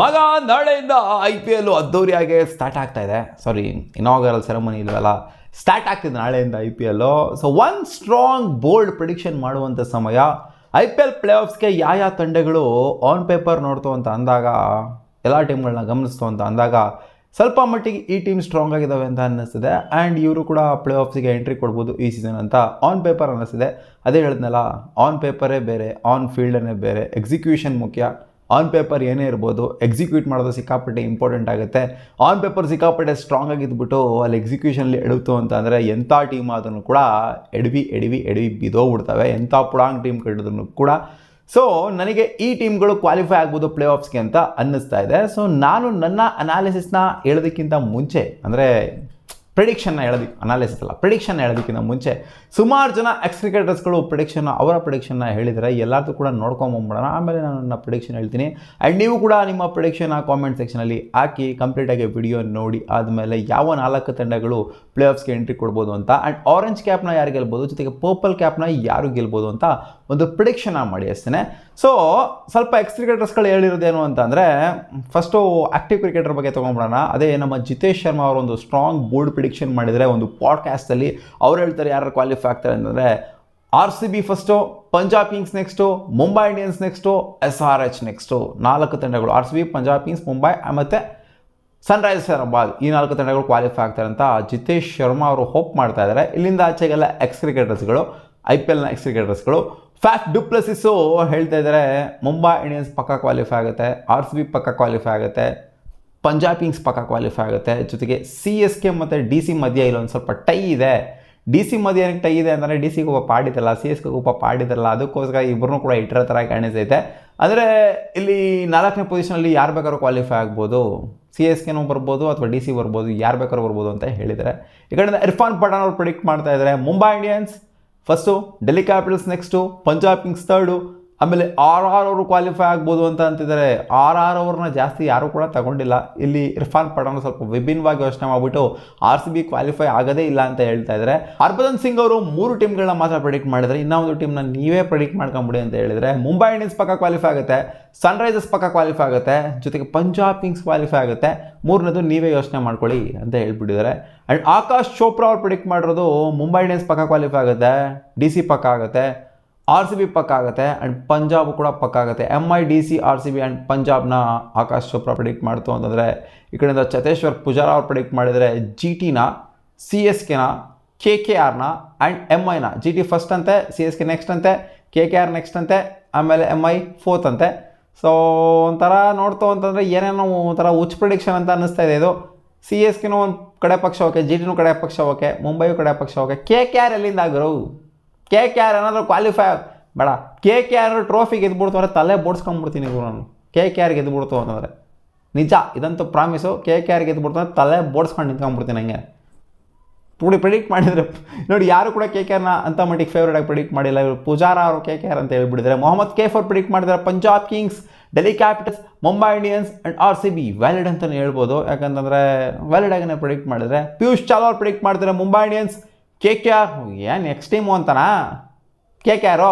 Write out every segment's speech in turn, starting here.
ಮಗ ನಾಳೆಯಿಂದ IPL ಅದ್ದೂರಿಯಾಗಿ ಸ್ಟಾರ್ಟ್ ಆಗ್ತಾ ಇದೆ. ಇನಾಗರಲ್ ಸೆರೆಮನಿ ಇಲ್ವಲ್ಲ, ಸ್ಟಾರ್ಟ್ ಆಗ್ತಿದೆ ನಾಳೆಯಿಂದ IPL. So one strong bold prediction ಮಾಡುವಂಥ ಸಮಯ. IPL ಪ್ಲೇ ಆಫ್ಸ್ಗೆ ಯಾವ ತಂಡಗಳು ಆನ್ ಪೇಪರ್ ನೋಡ್ತು ಅಂತ ಅಂದಾಗ, ಎಲ್ಲ ಟೀಮ್ಗಳನ್ನ ಗಮನಿಸ್ತು ಅಂತ ಅಂದಾಗ ಸ್ವಲ್ಪ ಮಟ್ಟಿಗೆ ಈ ಟೀಮ್ ಸ್ಟ್ರಾಂಗ್ ಆಗಿದ್ದಾವೆ ಅಂತ ಅನ್ನಿಸ್ತಿದೆ. ಆ್ಯಂಡ್ ಇವರು ಕೂಡ ಪ್ಲೇ ಆಫ್ಸಿಗೆ ಎಂಟ್ರಿ ಕೊಡ್ಬೋದು ಈ ಸೀಸನ್ ಅಂತ ಆನ್ ಪೇಪರ್ ಅನ್ನಿಸ್ತಿದೆ. ಅದೇ ಹೇಳಿದ್ನಲ್ಲ, ಆನ್ ಪೇಪರೇ ಬೇರೆ, ಆನ್ ಫೀಲ್ಡೇ ಬೇರೆ. ಎಕ್ಸಿಕ್ಯೂಷನ್ ಮುಖ್ಯ. ಆನ್ ಪೇಪರ್ ಏನೇ ಇರ್ಬೋದು, ಎಕ್ಸಿಕ್ಯೂಟ್ ಮಾಡೋದು ಸಿಕ್ಕಾಪಟ್ಟೆ ಇಂಪಾರ್ಟೆಂಟ್ ಆಗುತ್ತೆ. ಆನ್ ಪೇಪರ್ ಸಿಕ್ಕಾಪಟ್ಟೆ ಸ್ಟ್ರಾಂಗ್ ಆಗಿದ್ಬಿಟ್ಟು ಅಲ್ಲಿ ಎಕ್ಸಿಕ್ಯೂಷನಲ್ಲಿ ಎಡುತ್ತು ಅಂತ ಅಂದರೆ ಎಂಥ ಟೀಮ್ ಅದನ್ನು ಕೂಡ ಎಡವಿ ಬಿದ್ದೋಗ್ಬಿಡ್ತವೆ. ಎಂಥ ಪುಡಾಂಗ್ ಟೀಮ್ ಕಟ್ಟಿದ್ರು ಕೂಡ. ಸೊ ನನಗೆ ಈ ಟೀಮ್ಗಳು ಕ್ವಾಲಿಫೈ ಆಗ್ಬೋದು ಪ್ಲೇ ಆಫ್ಸ್ಗೆ ಅಂತ ಅನ್ನಿಸ್ತಾ ಇದೆ. ಸೊ ನಾನು ನನ್ನ ಅನಾಲಿಸಿಸ್ನ ಹೇಳೋದಕ್ಕಿಂತ ಮುಂಚೆ, ಅಂದರೆ ಪ್ರಿಡಿಕ್ಷನ್ನ ಹೇಳೋದಕ್ಕಿಂತ ಮುಂಚೆ ಸುಮಾರು ಜನ ಕ್ರಿಕೆಟರ್ಸ್ಗಳು ಅವರ ಪ್ರಿಡಿಕ್ಷನ್ನ ಹೇಳಿದರೆ ಎಲ್ಲರೂ ಕೂಡ ನೋಡ್ಕೊಂಬಂದ್ಬಿಡೋಣ. ಆಮೇಲೆ ನಾನು ನನ್ನ ಪ್ರಿಡಿಕ್ಷನ್ ಹೇಳ್ತೀನಿ. ಆ್ಯಂಡ್ ನೀವು ಕೂಡ ನಿಮ್ಮ ಪ್ರಿಡಿಕ್ಷನ್ನ ಕಾಮೆಂಟ್ ಸೆಕ್ಷನಲ್ಲಿ ಹಾಕಿ ಕಂಪ್ಲೀಟಾಗಿ ವಿಡಿಯೋ ನೋಡಿ ಆದಮೇಲೆ ಯಾವ 4 ತಂಡಗಳು ಪ್ಲೇ ಆಫ್ಸ್ಗೆ ಎಂಟ್ರಿ ಕೊಡ್ಬೋದು ಅಂತ, ಆ್ಯಂಡ್ ಆರೆಂಜ್ ಕ್ಯಾಪ್ನ ಯಾರು ಗೆಲ್ಬೋದು, ಜೊತೆಗೆ ಪರ್ಪಲ್ ಕ್ಯಾಪ್ನ ಯಾರು ಗೆಲ್ಬೋದು ಅಂತ ಒಂದು ಪ್ರಿಡಿಕ್ಷನ್ ಮಾಡಿ ಅಷ್ಟೇ. ಸೊ ಸ್ವಲ್ಪ ಕ್ರಿಕೆಟರ್ಸ್ಗಳು ಹೇಳಿರೋದೇನು ಅಂತ ಅಂದರೆ, ಫಸ್ಟು ಆ್ಯಕ್ಟಿವ್ ಕ್ರಿಕೆಟರ್ ಬಗ್ಗೆ ತೊಗೊಂಡ್ಬಿಡೋಣ. ಅದೇ ನಮ್ಮ ಜಿತೇಶ್ ಶರ್ಮಾ ಅವರು ಒಂದು ಸ್ಟ್ರಾಂಗ್ ಬೋಲ್ಡ್ ಪ್ರಿಡಿಕ್ಷನ್ ಮಾಡಿದರೆ ಒಂದು ಪಾಡ್ಕಾಸ್ಟಲ್ಲಿ ಅವ್ರು ಹೇಳ್ತಾರೆ ಯಾರು ಕ್ವಾಲಿಫೈ ಆಗ್ತಾರೆ ಅಂತಂದರೆ, RCB first, Punjab Kings next, Mumbai Indians next, SRH next. 4 ತಂಡಗಳು RCB, ಪಂಜಾಬ್ ಕಿಂಗ್ಸ್, ಮುಂಬೈ ಮತ್ತು ಸನ್ರೈಸರ್ಸ್ ಹೈದರಾಬಾದ್, ಈ 4 ತಂಡಗಳು ಕ್ವಾಲಿಫೈ ಆಗ್ತಾರೆ ಅಂತ ಜಿತೇಶ್ ಶರ್ಮಾ ಅವರು ಹೋಪ್ ಮಾಡ್ತಾ ಇದ್ದಾರೆ. ಇಲ್ಲಿಂದ ಆಚೆಗೆಲ್ಲ ಕ್ರಿಕೆಟರ್ಸ್ಗಳು, IPLನ ಕ್ರಿಕೆಟರ್ಸ್ಗಳು. ಫ್ಯಾಫ್ ಡು ಪ್ಲೆಸಿಸ್ಸು ಹೇಳ್ತಾ ಇದ್ದಾರೆ ಮುಂಬೈ ಇಂಡಿಯನ್ಸ್ ಪಕ್ಕ ಕ್ವಾಲಿಫೈ ಆಗುತ್ತೆ, RCB ಪಕ್ಕ ಕ್ವಾಲಿಫೈ ಆಗುತ್ತೆ, ಪಂಜಾಬ್ ಕಿಂಗ್ಸ್ ಪಕ್ಕ ಕ್ವಾಲಿಫೈ ಆಗುತ್ತೆ. ಜೊತೆಗೆ CSK ಮತ್ತು DC ಮಧ್ಯೆ ಇಲ್ಲೊಂದು ಸ್ವಲ್ಪ ಟೈ ಇದೆ. DC ಮಧ್ಯೆ ಏನಕ್ಕೆ ಟೈ ಇದೆ ಅಂದರೆ, DCಗೆ ಒಬ್ಬ ಪಾಡಿದಲ್ಲ, CSKಗೆ ಒಬ್ಬ ಪಾಡಿದಲ್ಲ, ಅದಕ್ಕೋಸ್ಕರ ಇಬ್ಬರನ್ನೂ ಕೂಡ ಇಟ್ಟಿರೋ ಥರ ಕಾಣಿಸ್ತೈತೆ. ಅಂದರೆ ಇಲ್ಲಿ 4ನೇ ಪೊಸಿಷನಲ್ಲಿ ಯಾರು ಬೇಕಾದ್ರೂ ಕ್ವಾಲಿಫೈ ಆಗ್ಬೋದು. CSKನೂ ಬರ್ಬೋದು ಅಥವಾ DC ಬರ್ಬೋದು, ಯಾರು ಬೇಕಾದ್ರೂ ಬರ್ಬೋದು ಅಂತ ಹೇಳಿದ್ದಾರೆ. ಈ ಕಡೆಯಿಂದ ಇರ್ಫಾನ್ ಪಠಾಣ್ ಅವರು ಪ್ರಿಡಿಕ್ಟ್ ಮಾಡ್ತಾ ಇದ್ದಾರೆ Mumbai Indians first, Delhi capitals next, Punjab Kings third, ಆಮೇಲೆ RR ಅವರು ಕ್ವಾಲಿಫೈ ಆಗ್ಬೋದು ಅಂತ ಅಂತಿದ್ದಾರೆ. RR ಅವ್ರನ್ನ ಜಾಸ್ತಿ ಯಾರೂ ಕೂಡ ತಗೊಂಡಿಲ್ಲ. ಇಲ್ಲಿ ಇರ್ಫಾನ್ ಪಠಾಣ್ ಸ್ವಲ್ಪ ವಿಭಿನ್ನವಾಗಿ ಯೋಚನೆ ಮಾಡಿಬಿಟ್ಟು RCB ಕ್ವಾಲಿಫೈ ಆಗೋದೇ ಇಲ್ಲ ಅಂತ ಹೇಳ್ತಾ ಇದ್ದಾರೆ. ಹರ್ಭಜನ್ ಸಿಂಗ್ ಅವರು 3 ಟೀಮ್ಗಳನ್ನ ಮಾತ್ರ ಪ್ರಿಡಿಕ್ಟ್ ಮಾಡಿದರೆ, ಇನ್ನೊಂದು ಟೀಮ್ನ ನೀವೇ ಪ್ರಿಡಿಕ್ಟ್ ಮಾಡ್ಕೊಂಬಿಡಿ ಅಂತ ಹೇಳಿದರೆ, ಮುಂಬೈ ಇಂಡಿಯನ್ಸ್ ಪಕ್ಕ ಕ್ವಾಲಿಫೈ ಆಗುತ್ತೆ, ಸನ್ರೈಸರ್ಸ್ ಪಕ್ಕ ಕ್ವಾಲಿಫೈ ಆಗುತ್ತೆ, ಜೊತೆಗೆ ಪಂಜಾಬ್ ಕಿಂಗ್ಸ್ ಕ್ವಾಲಿಫೈ ಆಗುತ್ತೆ, 3ನೇದು ನೀವೇ ಯೋಚನೆ ಮಾಡ್ಕೊಳ್ಳಿ ಅಂತ ಹೇಳ್ಬಿಟ್ಟಿದ್ದಾರೆ. ಆ್ಯಂಡ್ ಆಕಾಶ್ ಚೋಪ್ರಾ ಅವ್ರು ಪ್ರಿಡಿಕ್ಟ್ ಮಾಡಿರೋದು ಮುಂಬೈ ಇಂಡಿಯನ್ಸ್ ಪಕ್ಕ ಕ್ವಾಲಿಫೈ ಆಗುತ್ತೆ, DC ಪಕ್ಕ ಆಗುತ್ತೆ, RCB ಪಕ್ಕ ಆಗುತ್ತೆ, ಆ್ಯಂಡ್ ಪಂಜಾಬ್ ಕೂಡ ಪಕ್ಕ ಆಗುತ್ತೆ. MI, DC, RCB ಆ್ಯಂಡ್ ಪಂಜಾಬ್ನ ಆಕಾಶ್ ಚೋಪ್ರಾ ಪ್ರಿಡಿಕ್ಟ್ ಮಾಡ್ತು ಅಂತಂದರೆ, ಈ ಕಡೆಯಿಂದ ಚತೇಶ್ವರ್ ಪೂಜಾರ ಅವ್ರು ಪ್ರಿಡಿಕ್ಟ್ ಮಾಡಿದರೆ GTನ, CSKನ, KKRನ ಆ್ಯಂಡ್ MIನ. GT ಫಸ್ಟ್ ಅಂತೆ, CSK ನೆಕ್ಸ್ಟ್ ಅಂತೆ, KKR ನೆಕ್ಸ್ಟ್ ಅಂತೆ, ಆಮೇಲೆ MI ಫೋರ್ತ್ ಅಂತೆ. ಸೊ ಒಂಥರ ನೋಡ್ತು ಅಂತಂದರೆ ಏನೇನೋ ಒಂಥರ ಹುಚ್ಚ ಪ್ರಿಡಿಕ್ಷನ್ ಅಂತ ಅನ್ನಿಸ್ತಾ ಇದೆ ಇದು. CSKನೂ ಒಂದು ಕಡೆ ಪಕ್ಷ ಓಕೆ, GTನೂ ಕಡೆ ಪಕ್ಷ ಓಕೆ, ಮುಂಬೈಯೂ ಕಡೆ ಪಕ್ಷ ಓಕೆ. KKR ಎಲ್ಲಿಂದ ಆಗಿರೋ? KKR ಏನಾದರೂ ಕ್ವಾಲಿಫೈ ಬೇಡ, KKR ಟ್ರೋಫಿ ಗೆದ್ಬಿಡ್ತು ಅಂದರೆ ತಲೆ ಬೋಡ್ಸ್ಕೊಂಡ್ಬಿಡ್ತೀನಿ ಇವರು ನಾನು. KKR ಗೆದ್ಬಿಡ್ತು ಅಂತಂದರೆ ನಿಜ, ಇದಂತೂ ಪ್ರಾಮಿಸು. KKR ಗೆದ್ಬಿಡ್ತು ಅಂದರೆ ತಲೆ ಬೋಡ್ಸ್ಕೊಂಡು ನಿಂತ್ಕೊಂಡ್ಬಿಡ್ತೀನಿ ಹಂಗೆ. ಪ್ರಿಡಿಕ್ಟ್ ಮಾಡಿದರೆ ನೋಡಿ, ಯಾರು ಕೂಡ KKRನ ಅಂತ ಮಟ್ಟಿಗೆ ಫೇವ್ರೇಟಾಗಿ ಪ್ರಿಡಿಕ್ಟ್ ಮಾಡಿಲ್ಲ. ಇವರು ಪೂಜಾರ ಅವರು KKR ಅಂತ ಹೇಳ್ಬಿಟ್ಟಿದ್ದಾರೆ. ಮೊಹಮ್ಮದ್ ಕೇಫ್ ಅವ್ರು ಪ್ರಿಡಿಕ್ಟ್ ಮಾಡಿದ್ದಾರೆ Punjab Kings, Delhi capitals, Mumbai Indians and RCB. Valid ಅಂತಲೇ ಹೇಳ್ಬೋದು, ಯಾಕಂತಂದರೆ ವ್ಯಾಲಿಡ್ ಆಗಿನೇ ಪ್ರಿಡಿಕ್ಟ್ ಮಾಡಿದರೆ. ಪಿಯೂಷ್ ಚಾವ್ಲಾ ಅವ್ರು ಪ್ರಿಡಿಕ್ಟ್ ಮಾಡ್ತಾರೆ ಮುಂಬೈ ಇಂಡಿಯನ್ಸ್, KKR ಏನು ನೆಕ್ಸ್ಟ್ ಟೀಮು ಅಂತನಾ, KKR,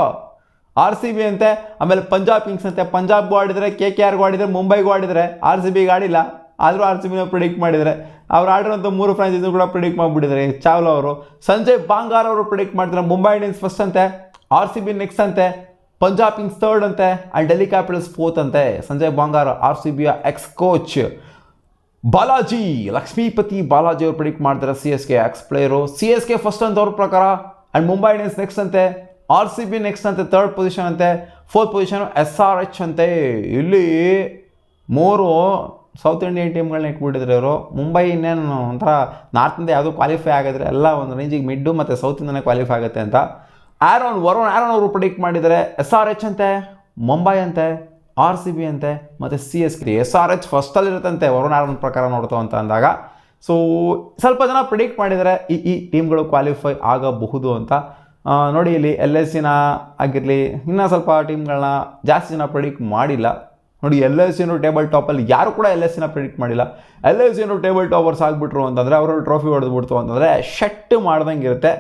RCB ಅಂತೆ, ಆಮೇಲೆ ಪಂಜಾಬ್ ಕಿಂಗ್ಸ್ ಅಂತೆ. ಪಂಜಾಬ್ಗೂ ಆಡಿದರೆ, KKRಗೂ ಆಡಿದರೆ, ಮುಂಬೈಗೂ ಆಡಿದರೆ, RCBಗೆ ಆಡಿಲ್ಲ. ಆದರೂ RCBನ ಪ್ರಿಡಿಕ್ಟ್ ಮಾಡಿದರೆ. ಅವ್ರು ಆಡಿರೋಂಥ 3 ಫ್ರಾಂಚೈಸು ಕೂಡ ಪ್ರಿಡಿಕ್ಟ್ ಮಾಡಿಬಿಟ್ಟಿದ್ದಾರೆ ಚಾವ್ಲಾ ಅವರು. ಸಂಜಯ್ ಬಾಂಗಾರ್ ಅವರು ಪ್ರಿಡಿಕ್ಟ್ ಮಾಡ್ತಾರೆ ಮುಂಬೈ ಇಂಡಿಯನ್ಸ್ ಫಸ್ಟ್ ಅಂತೆ, RCB ನೆಕ್ಸ್ಟ್ ಅಂತೆ, ಪಂಜಾಬ್ ಕಿಂಗ್ಸ್ ಥರ್ಡ್ ಅಂತೆ, ಆ್ಯಂಡ್ ಡೆಲ್ಲಿ ಕ್ಯಾಪಿಟಲ್ಸ್ ಫೋರ್ತ್ ಅಂತೆ. ಸಂಜಯ್ ಬಾಂಗಾರ್ RCBಯ ಕೋಚ್. ಬಾಲಾಜಿ ಲಕ್ಷ್ಮೀಪತಿ ಬಾಲಾಜಿ ಅವರು ಪ್ರಿಡಿಕ್ಟ್ ಮಾಡ್ತಾರೆ CSK ಪ್ಲೇಯರು. CSK ಫಸ್ಟ್ ಅಂತ ಅವ್ರ ಪ್ರಕಾರ, ಆ್ಯಂಡ್ ಮುಂಬೈ ಇಂಡಿಯನ್ಸ್ ನೆಕ್ಸ್ಟ್ ಅಂತೆ, RCB ನೆಕ್ಸ್ಟ್ ಅಂತೆ, ಥರ್ಡ್ ಪೊಸಿಷನ್ ಅಂತೆ, ಫೋರ್ತ್ ಪೊಸಿಷನು SRH ಅಂತೆ. ಇಲ್ಲಿ 3 ಸೌತ್ ಇಂಡಿಯನ್ ಟೀಮ್ಗಳನ್ನ ಇಟ್ಬಿಟ್ಟಿದ್ರೆ ಇವರು. ಮುಂಬೈ ಇನ್ನೇನು ಒಂಥರ ನಾರ್ತಿಂದ ಯಾವುದೂ ಕ್ವಾಲಿಫೈ ಆಗಿದ್ರೆ ಎಲ್ಲ ಒಂದು ರೇಂಜಿಗೆ ಮಿಡ್ಡು ಮತ್ತು ಸೌತಿಂದನೇ ಕ್ವಾಲಿಫೈ ಆಗುತ್ತೆ ಅಂತ. ವರುಣ್ ಆ್ಯರೋನ್ ಅವರು ಪ್ರಿಡಿಕ್ಟ್ ಮಾಡಿದ್ದಾರೆ SRH ಅಂತೆ, ಮುಂಬೈ ಅಂತೆ, RCB ಅಂತೆ ಮತ್ತು CSK. SRH ಫಸ್ಟಲ್ಲಿರುತ್ತಂತೆ ವರುಣ್ ಆ್ಯರೋನ್ ಪ್ರಕಾರ ನೋಡ್ತಾವ ಅಂತ ಅಂದಾಗ. ಸೊ ಸ್ವಲ್ಪ ಜನ ಪ್ರಿಡಿಕ್ಟ್ ಮಾಡಿದರೆ ಈ ಟೀಮ್ಗಳು ಕ್ವಾಲಿಫೈ ಆಗಬಹುದು ಅಂತ. ನೋಡಿ, ಇಲ್ಲಿ LSCನ ಆಗಿರಲಿ, ಇನ್ನೂ ಸ್ವಲ್ಪ ಟೀಮ್ಗಳನ್ನ ಜಾಸ್ತಿ ಜನ ಪ್ರಿಡಿಕ್ಟ್ ಮಾಡಿಲ್ಲ. ನೋಡಿ, LSCನೂ ಟೇಬಲ್ ಟಾಪಲ್ಲಿ ಯಾರು ಕೂಡ LSCನ ಪ್ರಿಡಿಕ್ಟ್ ಮಾಡಿಲ್ಲ. LSCನೂ ಟೇಬಲ್ ಟಾಪರ್ಸ್ ಆಗಿಬಿಟ್ರು ಅಂತಂದರೆ, ಅವರು ಟ್ರೋಫಿ ಹೊಡೆದ್ಬಿಡ್ತು ಅಂತಂದರೆ ಶೆಟ್ ಮಾಡ್ದಂಗೆ ಇರುತ್ತೆ.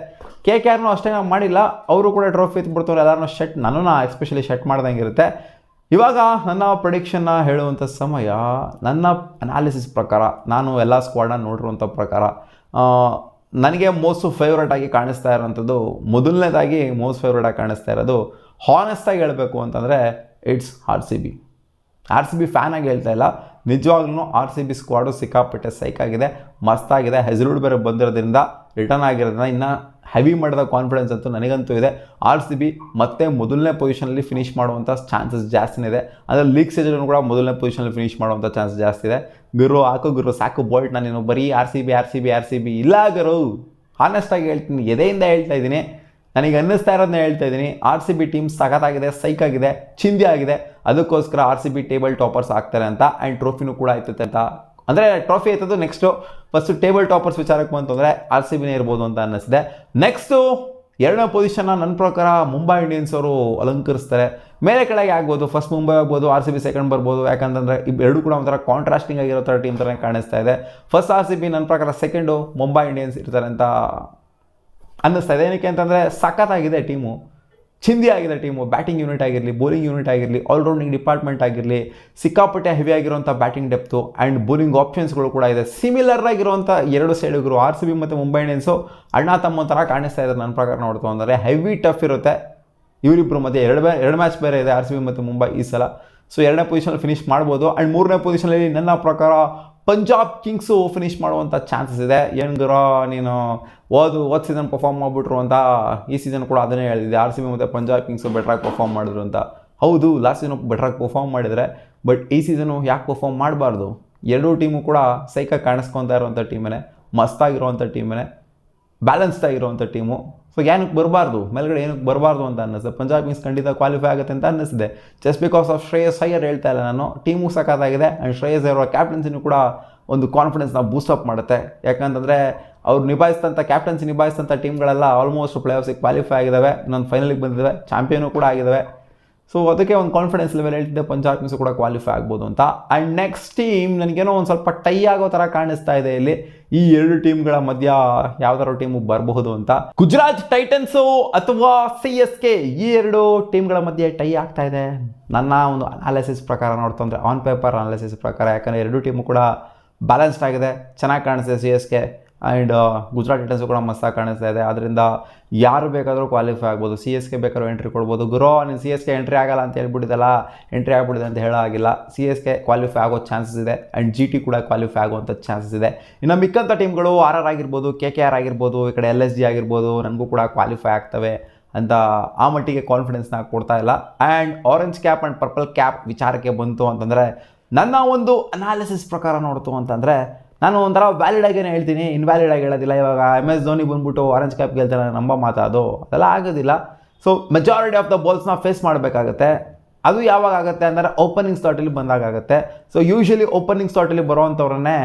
KKRನೂ ಅಷ್ಟೇ ಮಾಡಿಲ್ಲ, ಅವರು ಕೂಡ ಟ್ರೋಫಿ ಎತ್ಬಿಡ್ತಾರೆ ಎಲ್ಲರೂ ಶೆಟ್, ನನ್ನನ್ನು ಎಸ್ಪೆಷಲಿ ಶೆಟ್ ಮಾಡ್ದಂಗೆ ಇರುತ್ತೆ. ಇವಾಗ ನನ್ನ ಪ್ರೊಡಿಕ್ಷನ್ನ ಹೇಳುವಂಥ ಸಮಯ. ನನ್ನ ಅನಾಲಿಸಿಸ್ ಪ್ರಕಾರ, ನಾನು ಎಲ್ಲ ಸ್ಕ್ವಾಡನ್ನ ನೋಡಿರುವಂಥ ಪ್ರಕಾರ, ನನಗೆ ಮೋಸ್ಟ್ ಫೇವ್ರೇಟ್ ಆಗಿ ಕಾಣಿಸ್ತಾ ಇರೋವಂಥದ್ದು, ಮೊದಲನೇದಾಗಿ ಮೋಸ್ಟ್ ಫೇವ್ರೇಟ್ ಆಗಿ ಕಾಣಿಸ್ತಾ ಇರೋದು, ಹಾನೆಸ್ಟಾಗಿ ಹೇಳಬೇಕು ಅಂತಂದರೆ ಇಟ್ಸ್ RCB. RCB ಫ್ಯಾನ್ ಆಗಿ ಹೇಳ್ತಾ ಇಲ್ಲ, ನಿಜವಾಗ್ಲೂ RCB ಸ್ಕ್ವಾಡು ಸಿಕ್ಕಾಪಟ್ಟೆ ಸೈಕಾಗಿದೆ, ಮಸ್ತಾಗಿದೆ. ಹೆಸರುಡ್ ಬೇರೆ ಬಂದಿರೋದ್ರಿಂದ, ರಿಟರ್ನ್ ಆಗಿರೋದ್ರಿಂದ ಇನ್ನೂ ಹೆವಿ ಮಾಡಿದ ಕಾನ್ಫಿಡೆನ್ಸ್ ಅಂತೂ ನನಗಂತೂ ಇದೆ. RCB ಮತ್ತೆ ಮೊದಲನೇ ಪೊಸಿಷನಲ್ಲಿ ಫಿನಿಷ್ ಮಾಡುವಂಥ ಚಾನ್ಸಸ್ ಜಾಸ್ತಿನೇ ಇದೆ. ಅಂದರೆ ಲೀಗ್ ಸ್ಟೇಜಲ್ಲೂ ಕೂಡ ಮೊದಲನೇ ಪೊಸಿಷನಲ್ಲಿ ಫಿನಿಷ್ ಮಾಡುವಂಥ ಚಾನ್ಸ್ ಜಾಸ್ತಿ ಇದೆ. ಗುರು ಸಾಕು ಬೋಲ್ಟ್, ನಾನು ಬರೀ RCB ಇಲ್ಲ ಗುರು, ಹಾನೆಸ್ಟಾಗಿ ಹೇಳ್ತೀನಿ, ಎದೆಯಿಂದ ಹೇಳ್ತಾ ಇದ್ದೀನಿ, ನನಗೆ ಅನ್ನಿಸ್ತಾ ಇರೋದನ್ನ ಹೇಳ್ತಾ ಇದ್ದೀನಿ. RCB ಟೀಮ್ ಸಖತ್ತಾಗಿದೆ, ಸೈಕಾಗಿದೆ, ಚಿಂದಿ ಆಗಿದೆ. ಅದಕ್ಕೋಸ್ಕರ RCB ಟೇಬಲ್ ಟಾಪರ್ಸ್ ಆಗ್ತಾರೆ ಅಂತ, ಆ್ಯಂಡ್ ಟ್ರೋಫಿನೂ ಕೂಡ ಆಯ್ತೈತೆ ಅಂತ. ಅಂದರೆ ಟ್ರೋಫಿ ಆಯ್ತದ್ದು ನೆಕ್ಸ್ಟು, ಫಸ್ಟು ಟೇಬಲ್ ಟಾಪರ್ಸ್ ವಿಚಾರಕ್ಕೆ ಬಂತಂದರೆ RCBನೇ ಇರ್ಬೋದು ಅಂತ ಅನ್ನಿಸಿದೆ. ನೆಕ್ಸ್ಟು 2ನೇ ಪೊಸಿಷನ್ನ ನನ್ನ ಪ್ರಕಾರ ಮುಂಬೈ ಇಂಡಿಯನ್ಸ್ ಅವರು ಅಲಂಕರಿಸ್ತಾರೆ. ಮೇಲೆ ಕೆಳಗೆ ಆಗ್ಬೋದು, ಫಸ್ಟ್ ಮುಂಬೈ ಆಗ್ಬೋದು, RCB ಸೆಕೆಂಡ್ ಬರ್ಬೋದು. ಯಾಕಂತಂದರೆ ಎರಡು ಕೂಡ ಒಂಥರ ಕಾಂಟ್ರಾಸ್ಟಿಂಗ್ ಆಗಿರೋ ಥರ ಟೀಮ್ ಥರ ಕಾಣಿಸ್ತಾ ಇದೆ. ಫಸ್ಟ್ RCB, ನನ್ನ ಪ್ರಕಾರ ಸೆಕೆಂಡು ಮುಂಬೈ ಇಂಡಿಯನ್ಸ್ ಇರ್ತಾರೆ ಅಂತ ಅನ್ನಿಸ್ತಾ ಇದೆ. ಏನಕ್ಕೆ ಅಂತಂದರೆ ಸಖತ್ತಾಗಿದೆ ಟೀಮು, ಚಿಂದಿ ಆಗಿದೆ ಟೀಮು. ಬ್ಯಾಟಿಂಗ್ ಯೂನಿಟ್ ಆಗಿರಲಿ, ಬೌಲಿಂಗ್ ಯೂನಿಟ್ ಆಗಿರಲಿ, ಆಲ್ರೌಂಡಿಂಗ್ ಡಿಪಾರ್ಟ್ಮೆಂಟ್ ಆಗಿರಲಿ, ಸಿಕ್ಕಾಪಟ್ಟೆ ಹೆವಿ ಆಗಿರುವಂಥ ಬ್ಯಾಟಿಂಗ್ ಡೆಪ್ತು ಆ್ಯಂಡ್ ಬೌಲಿಂಗ್ ಆಪ್ಷನ್ಸ್ಗಳು ಕೂಡ ಇದೆ. ಸಿಮಿಲರ್ ಆಗಿರುವಂಥ ಎರಡು ಸೈಡುಗಳು RCB ಮತ್ತು ಮುಂಬೈ ಇಂಡಿಯನ್ಸು ಅಣ್ಣ ತಮ್ಮ ಥರ ಕಾಣಿಸ್ತಾ ಇದ್ದಾರೆ ನನ್ನ ಪ್ರಕಾರ ನೋಡ್ತು ಅಂದರೆ. ಹೆವಿ ಟಫ್ ಇರುತ್ತೆ ಇವರಿಬ್ಬರು ಮಧ್ಯೆ. ಎರಡು ಮ್ಯಾಚ್ ಬೇರೆ ಇದೆ RCB ಮತ್ತು ಮುಂಬೈ ಈ ಸಲ. ಸೊ 2ನೇ ಪೊಸಿಷನಲ್ಲಿ ಫಿನಿಷ್ ಮಾಡ್ಬೋದು. ಆ್ಯಂಡ್ 3ನೇ ಪೊಸಿಷನಲ್ಲಿ ನನ್ನ ಪ್ರಕಾರ ಪಂಜಾಬ್ ಕಿಂಗ್ಸು ಫಿನಿಷ್ ಮಾಡುವಂಥ ಚಾನ್ಸಸ್ ಇದೆ. ಏನು ಗುರು ನೀನು ಹೋದ ಸೀಸನ್ ಪರ್ಫಾರ್ಮ್ ಮಾಡಿಬಿಟ್ರು ಅಂತ ಈ ಸೀಸನ್ ಕೂಡ ಅದನ್ನೇ ಹೇಳಿದೆ. RCB ಮತ್ತು ಪಂಜಾಬ್ ಕಿಂಗ್ಸು ಬೆಟ್ರಾಗಿ ಪರ್ಫಾರ್ಮ್ ಮಾಡಿದ್ರು ಅಂತ. ಹೌದು, ಲಾಸ್ಟ್ ಸೀಸನ್ ಬೆಟ್ರಾಗಿ ಪರ್ಫಾರ್ಮ್ ಮಾಡಿದರೆ, ಬಟ್ ಈ ಸೀಸನು ಯಾಕೆ ಪರ್ಫಾರ್ಮ್ ಮಾಡಬಾರ್ದು? ಎರಡೂ ಟೀಮು ಕೂಡ ಸೈಕಾಗಿ ಕಾಣಿಸ್ಕೊತಾ ಇರುವಂಥ ಟೀಮೇ, ಮಸ್ತಾಗಿರುವಂಥ ಟೀಮೇ, ಬ್ಯಾಲೆನ್ಸ್ಡ್ ಆಗಿರುವಂಥ ಟೀಮು. ಸೊ ಏನಕ್ಕೆ ಬರಬಾರ್ದು, ಮೇಲ್ಗಡೆ ಏನಕ್ಕೆ ಬರಬಾರ್ದು ಅಂತ ಅನ್ನಿಸ್ತದೆ. ಪಂಜಾಬ್ ಕಿಂಗ್ಸ್ ಖಂಡಿತ ಕ್ವಾಲಿಫೈ ಆಗುತ್ತೆ ಅಂತ ಅನ್ನಿಸಿದೆ. Just because of Shreyas Iyer ಹೇಳ್ತಾ ಇಲ್ಲ ನಾನು. ಟೀಮು ಸಖತ್ತಾಗಿದೆ ಆ್ಯಂಡ್ ಶ್ರೇಯಸ್ ಅಯ್ಯರ್ ಕ್ಯಾಪ್ಟನ್ಸಿನೂ ಕೂಡ ಒಂದು ಕಾನ್ಫಿಡೆನ್ಸ್ನ ಬೂಸ್ಟಪ್ ಮಾಡುತ್ತೆ. ಯಾಕಂತಂದರೆ ಅವ್ರು ಕ್ಯಾಪ್ಟನ್ಸಿ ನಿಭಾಯಿಸಿದಂಥ ಟೀಮ್ಗಳೆಲ್ಲ ಆಲ್ಮೋಸ್ಟ್ ಪ್ಲೇ ಆಫ್ಸಿಗೆ ಕ್ವಾಲಿಫೈ ಆಗಿದ್ದಾವೆ, ಇನ್ನೊಂದು ಫೈನಲಿಗೆ ಬಂದಿದ್ದಾವೆ, ಚಾಂಪಿಯನು ಕೂಡ ಆಗಿದ್ದಾವೆ. ಸೊ ಅದಕ್ಕೆ ಒಂದು ಕಾನ್ಫಿಡೆನ್ಸ್ ಲೆವೆಲ್ ಹೇಳ್ತಿದ್ದೆ ಪಂಜಾಬ್ ಕಿಂಗ್ಸು ಕೂಡ ಕ್ವಾಲಿಫೈ ಆಗ್ಬೋದು ಅಂತ. ಆ್ಯಂಡ್ ನೆಕ್ಸ್ಟ್ ಟೀಮ್ ನನಗೇನೋ ಒಂದು ಸ್ವಲ್ಪ ಟೈ ಆಗೋ ಥರ ಕಾಣಿಸ್ತಾ ಇದೆ ಇಲ್ಲಿ. ಈ ಎರಡು ಟೀಮ್ಗಳ ಮಧ್ಯ ಯಾವ್ದಾದ್ರು ಟೀಮು ಬರಬಹುದು ಅಂತ. ಗುಜರಾತ್ ಟೈಟನ್ಸು ಅಥವಾ CSK, ಈ ಎರಡು ಟೀಮ್ಗಳ ಮಧ್ಯೆ ಟೈ ಆಗ್ತಾ ಇದೆ ನನ್ನ ಒಂದು ಅನಾಲಿಸಿಸ್ ಪ್ರಕಾರ ನೋಡ್ತಂದ್ರೆ, ಆನ್ ಪೇಪರ್ ಅನಾಲಿಸಿಸ್ ಪ್ರಕಾರ. ಯಾಕಂದರೆ ಎರಡು ಟೀಮು ಕೂಡ ಬ್ಯಾಲೆನ್ಸ್ಡ್ ಆಗಿದೆ, ಚೆನ್ನಾಗಿ ಕಾಣಿಸ್ತಿದೆ CSK. ಆ್ಯಂಡ್ ಗುಜರಾತ್ ಟೈಟನ್ಸು ಕೂಡ ಮಸ್ತಾಗಿ ಕಾಣಿಸ್ತಾ ಇದೆ. ಅದರಿಂದ ಯಾರು ಬೇಕಾದರೂ ಕ್ವಾಲಿಫೈ ಆಗ್ಬೋದು. CSK ಬೇಕಾದ್ರೂ ಎಂಟ್ರಿ ಕೊಡ್ಬೋದು. ಗುರು ನೀನು CSK ಎಂಟ್ರಿ ಆಗಲ್ಲ ಅಂತ ಹೇಳ್ಬಿಟ್ಟಿದ್ದಲ್ಲ, ಎಂಟ್ರಿ ಆಗ್ಬಿಟ್ಟಿದೆ ಅಂತ ಹೇಳೋ ಆಗಿಲ್ಲ. CSK ಕ್ವಾಲಿಫೈ ಆಗೋ ಚಾನ್ಸಸ್ ಇದೆ ಆ್ಯಂಡ್ GT ಕೂಡ ಕ್ವಾಲಿಫೈ ಆಗುವಂಥ ಚಾನ್ಸಸ್ ಇದೆ. ಇನ್ನು ಮಿಕ್ಕಂಥ ಟೀಮ್ಗಳು RR ಆಗಿರ್ಬೋದು, KKR ಆಗಿರ್ಬೋದು, ಈ ಕಡೆ LSG ಆಗಿರ್ಬೋದು, ನನಗೂ ಕೂಡ ಕ್ವಾಲಿಫೈ ಆಗ್ತವೆ ಅಂತ ಆ ಮಟ್ಟಿಗೆ ಕಾನ್ಫಿಡೆನ್ಸ್ನ ಕೊಡ್ತಾ ಇಲ್ಲ. And orange cap and purple cap ವಿಚಾರಕ್ಕೆ ಬಂತು ಅಂತಂದರೆ, ನನ್ನ ಒಂದು ಅನಾಲಿಸಿಸ್ ಪ್ರಕಾರ ನೋಡ್ತು ಅಂತಂದರೆ, ನಾನು ಒಂಥರ ವ್ಯಾಲಿಡ್ ಆಗೇನೆ ಹೇಳ್ತೀನಿ, ಇನ್ವ್ಯಾಲಿಡ್ ಆಗಿ ಹೇಳೋದಿಲ್ಲ. ಇವಾಗ MS ಧೋನಿ ಬಂದ್ಬಿಟ್ಟು ಆರೆಂಜ್ ಕ್ಯಾಪ್ ಗೆಲ್ತಾರೆ ನಂಬೋ ಮಾತಾಡೋದು ಅದೆಲ್ಲ ಆಗೋದಿಲ್ಲ. ಸೊ ಮೆಜಾರಿಟಿ ಆಫ್ ದ ಬಾಲ್ಸ್ನ ಫೇಸ್ ಮಾಡಬೇಕಾಗತ್ತೆ. ಅದು ಯಾವಾಗ ಆಗುತ್ತೆ ಅಂದರೆ ಓಪನಿಂಗ್ ಸ್ಲಾಟಲ್ಲಿ ಬಂದಾಗುತ್ತೆ. ಸೊ ಯೂಶ್ವಲಿ ಓಪನಿಂಗ್ ಸ್ಲಾಟಲ್ಲಿ ಬರೋವಂಥವ್ರನ್ನೇ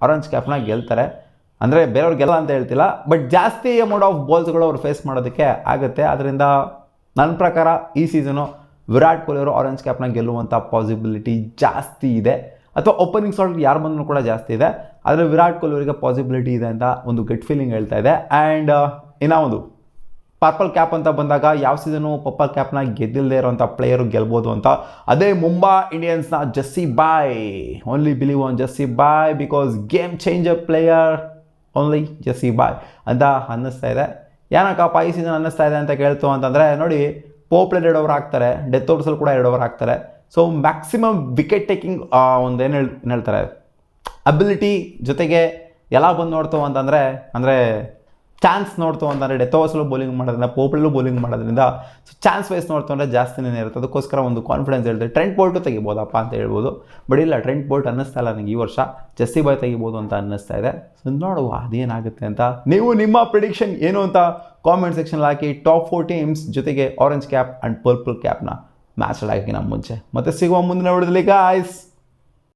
ಆರೆಂಜ್ ಕ್ಯಾಪ್ನ ಗೆಲ್ತಾರೆ. ಅಂದರೆ ಬೇರೆಯವ್ರು ಗೆಲ್ಲ ಅಂತ ಹೇಳ್ತಿಲ್ಲ, ಬಟ್ ಜಾಸ್ತಿ ಅಮೌಂಟ್ ಆಫ್ ಬಾಲ್ಸ್ಗಳು ಅವ್ರು ಫೇಸ್ ಮಾಡೋದಕ್ಕೆ ಆಗುತ್ತೆ. ಅದರಿಂದ ನನ್ನ ಪ್ರಕಾರ ಈ ಸೀಸನು ವಿರಾಟ್ ಕೊಹ್ಲಿ ಅವರು ಆರೆಂಜ್ ಕ್ಯಾಪ್ನ ಗೆಲ್ಲುವಂಥ ಪಾಸಿಬಿಲಿಟಿ ಜಾಸ್ತಿ ಇದೆ. ಅಥವಾ ಓಪನಿಂಗ್ ಸ್ಲಾಟ್ ಯಾರು ಬಂದರೂ ಕೂಡ ಜಾಸ್ತಿ ಇದೆ. ಆದರೆ ವಿರಾಟ್ ಕೊಹ್ಲಿ ಅವರಿಗೆ ಪಾಸಿಬಿಲಿಟಿ ಇದೆ ಅಂತ ಒಂದು ಗಟ್ ಫೀಲಿಂಗ್ ಹೇಳ್ತಾ ಇದೆ. ಆ್ಯಂಡ್ ಇನ್ನೂ ಒಂದು ಪರ್ಪಲ್ ಕ್ಯಾಪ್ ಅಂತ ಬಂದಾಗ, ಯಾವ ಸೀಸನು ಪರ್ಪಲ್ ಕ್ಯಾಪ್ನ ಗೆದ್ದಿಲ್ಲದೆ ಇರೋಂಥ ಪ್ಲೇಯರು ಗೆಲ್ಬೋದು ಅಂತ. ಅದೇ ಮುಂಬೈ ಇಂಡಿಯನ್ಸ್ನ Jassi bhai. Only believe on Jassi bhai because game changer player only Jassi bhai ಅಂತ ಅನ್ನಿಸ್ತಾ ಇದೆ. ಏನಕ್ಕಪ್ಪ ಈ ಸೀಸನ್ ಅನ್ನಿಸ್ತಾ ಇದೆ ಅಂತ ಕೇಳ್ತು ಅಂತಂದರೆ, ನೋಡಿ ಪೋಪ್ಲೇಟ್ 2 ಓವರ್ ಹಾಕ್ತಾರೆ, ಡೆತ್ ಓವರ್ಸಲ್ಲಿ ಕೂಡ 2 ಓವರ್ ಹಾಕ್ತಾರೆ. ಸೊ ಮ್ಯಾಕ್ಸಿಮಮ್ ವಿಕೆಟ್ ಟೇಕಿಂಗ್ ಒಂದು ಏನು ಹೇಳ್ತಾರೆ ಅಬಿಲಿಟಿ ಜೊತೆಗೆ ಎಲ್ಲ ಬಂದು ನೋಡ್ತು ಅಂತಂದರೆ, ಅಂದರೆ ಚಾನ್ಸ್ ನೋಡ್ತು ಅಂತಂದರೆ ಡೆತ್ ಓವರ್ಸಲ್ಲೂ ಬೌಲಿಂಗ್ ಮಾಡೋದ್ರಿಂದ, ಪೋಪ್ಲಲ್ಲೂ ಬೌಲಿಂಗ್ ಮಾಡೋದ್ರಿಂದ, ಸೊ ಚಾನ್ಸ್ ವೈಸ್ ನೋಡ್ತು ಅಂದರೆ ಜಾಸ್ತಿನೇ ಇರುತ್ತೆ. ಅದಕ್ಕೋಸ್ಕರ ಒಂದು ಕಾನ್ಫಿಡೆನ್ಸ್ ಹೇಳ್ತಾರೆ ಟ್ರೆಂಟ್ ಬೋಲ್ಟು ತೆಗಿಬೋದಪ್ಪ ಅಂತ ಹೇಳ್ಬೋದು. ಬಟ್ ಇಲ್ಲ, ಟ್ರೆಂಟ್ ಬೋಲ್ಟ್ ಅನ್ನಿಸ್ತಾ ಇಲ್ಲ ನನಗೆ ಈ ವರ್ಷ. ಜಸ್ಸಿ ಬಾಯ್ ತೆಗಿಬೋದು ಅಂತ ಅನ್ನಿಸ್ತಾ ಇದೆ. ಸೊ ನೋಡುವ ಅದೇನಾಗುತ್ತೆ ಅಂತ. ನೀವು ನಿಮ್ಮ ಪ್ರಿಡಿಕ್ಷನ್ ಏನು ಅಂತ ಕಾಮೆಂಟ್ ಸೆಕ್ಷನ್ ಹಾಕಿ. ಟಾಪ್ 4 ಟೀಮ್ಸ್ ಜೊತೆಗೆ ಆರೆಂಜ್ ಕ್ಯಾಪ್ ಆ್ಯಂಡ್ ಪರ್ಪಲ್ ಕ್ಯಾಪ್ನ ಮ್ಯಾಚ್ ಹಾಕಿ ನಮ್ಮ ಮುಂಚೆ. ಮತ್ತೆ ಸಿಗುವ ಮುಂದಿನ ವಿಡಿಯೋದಲ್ಲಿ ಗಾಯ್ಸ್.